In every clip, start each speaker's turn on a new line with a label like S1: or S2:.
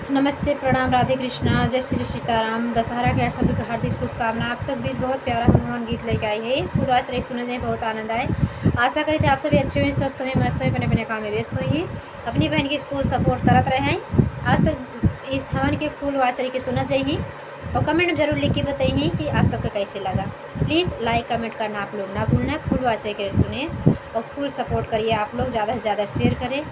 S1: नमस्ते, प्रणाम, राधे कृष्णा, जय श्री सीताराम। दशहरा के सभी को हार्दिक शुभकामना। आप सब भी बहुत प्यारा हनुमान गीत लेके आई है। पूरा रही सुनने में बहुत आनंद आए। आशा करी थे आप सभी अच्छे हुए, स्वस्थ हुए, मस्त हुए, अपने अपने काम में व्यस्त हुई। अपनी बहन की स्कूल सपोर्ट करते रहे हैं। आज सब इस हवन के फूल वाचरी की सुनत जाइए और कमेंट में जरूर लिख के बताइए कि आप सबको कैसे लगा। प्लीज़ लाइक कमेंट करना आप लोग ना भूलना। फूल वाचरी के सुने और फुल सपोर्ट करिए आप लोग, ज़्यादा से ज़्यादा शेयर करें।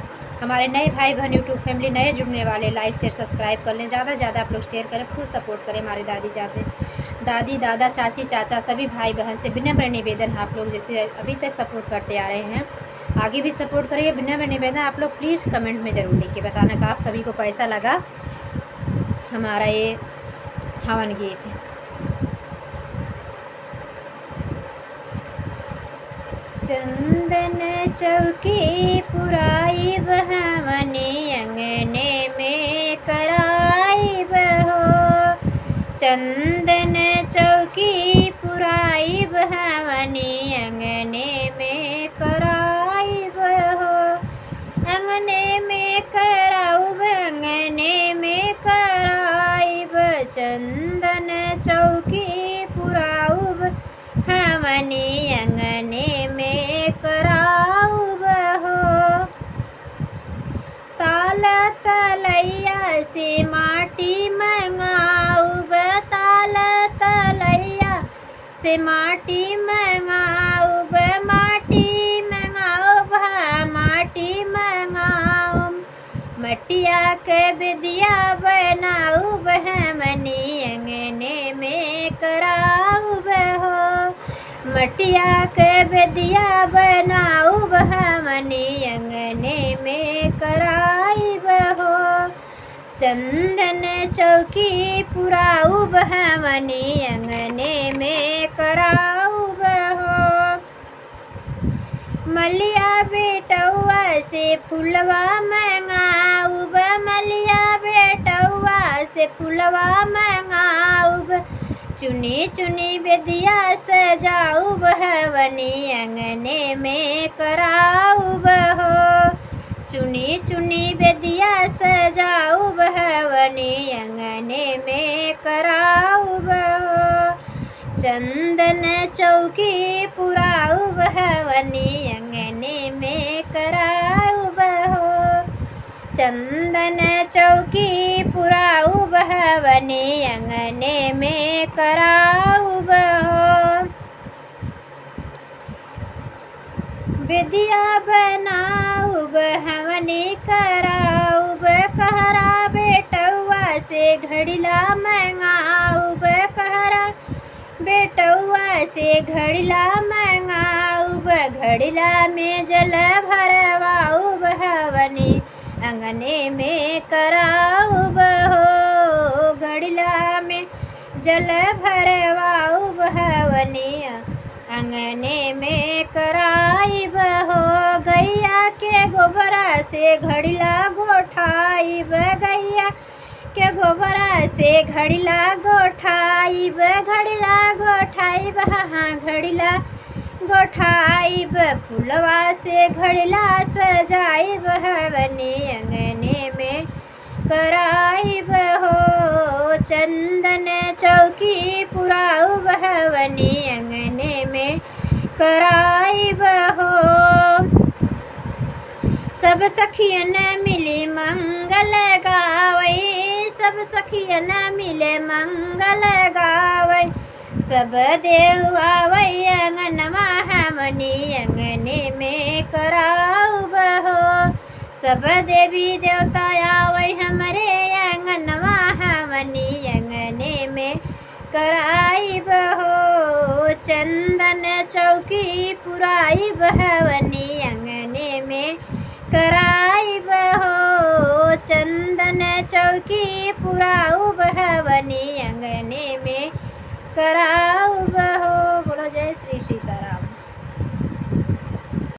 S1: हमारे नए भाई बहन यूट्यूब फैमिली नए जुड़ने वाले लाइक शेयर सब्सक्राइब कर लें। ज़्यादा से ज़्यादा आप लोग शेयर करें, फुल सपोर्ट करें। हमारे दादी दादा चाची चाचा सभी भाई बहन से विनम्र निवेदन, आप लोग जैसे अभी तक सपोर्ट करते आ रहे हैं आगे भी सपोर्ट करिए। विनम्र निवेदन, आप लोग प्लीज़ कमेंट में ज़रूर लिख के बताना कि आप सभी को कैसा लगा हमारा ये हवन गीत। चंदन चौकी पुराई बहवनी अंगने में कराई बहो। चंदन चौकी पुराई बहवनी अंगने में कराई बहो। अंगने में कराऊ अंगने में कराई ब। चंदन चौकी पुराऊ हवनी अंगने में कराऊ बहो। ताल तलैया से माटी मंगाऊ ब। ताल तलैया से माटी मंगाऊ ब। माटी मंगाऊ ब। माटी मंगाऊ मटिया के बिदिया बनाऊ बहमनी अंगने में कराऊ बहो। मटिया के बेदिया बनाऊ बहमनी अंगने में कराई बहो। चंदन चौकी पुराऊ बहमनी अंगने में कराऊ बहो। मलिया बेटौआ से फुलवा मंगाऊ ब। मलिया बेटौआ से फुलवा मंगाऊ ब। चुनी चुनी बेदिया सजाऊ बहवनी अंगने में कराऊ बहो। चुनी चुनी बेदिया सजाऊ बहवनी अंगने में कराऊ बहो। चंदन चौकी पुराऊ बहवनी अंगने में कराऊ बहो। चंदन चौकी पुराऊ बहवनी अंगने में कराऊ बहो। बेदिया बनाऊ बहवनी कराऊ ब। कहरा बेटौआ से घड़िला मंगाऊ ब। कहरा बेटौआ से घड़िला मंगाऊ ब। घड़िला में जल भरवाऊ बहवनी अंगने में कराऊ बहो। घड़िला में जल भरवाऊ बहवनी अंगने में कराई बहो। गैया के गोबरा से घड़िला गोठाई ब। गैया के गोबरा से घड़िला गोठाई ब। घड़िला गोठाई ब। हाँ घड़िला गोठाई ब। फुलवा से घड़िला सजाई बहवनी अंगने में कराई बहो। चंदन चौकी पुराऊ बहवनी अंगने में कराई बहो। सब सखियन मिली मंगल गावई। सब सखियन मिले मंगल गावई। सब देव आवई अंगनमा हमनी अंगने में कराऊ बहो। सब देवी देवता आवई हमरे अंगनवा हमनी अंगने में कराई बहो। चंदन चौकी पुराई बहवनी अंगने में कराई बहो। चंदन चौकी पुराऊ बहवनी अंगने में कराऊ बहो। बोलो जय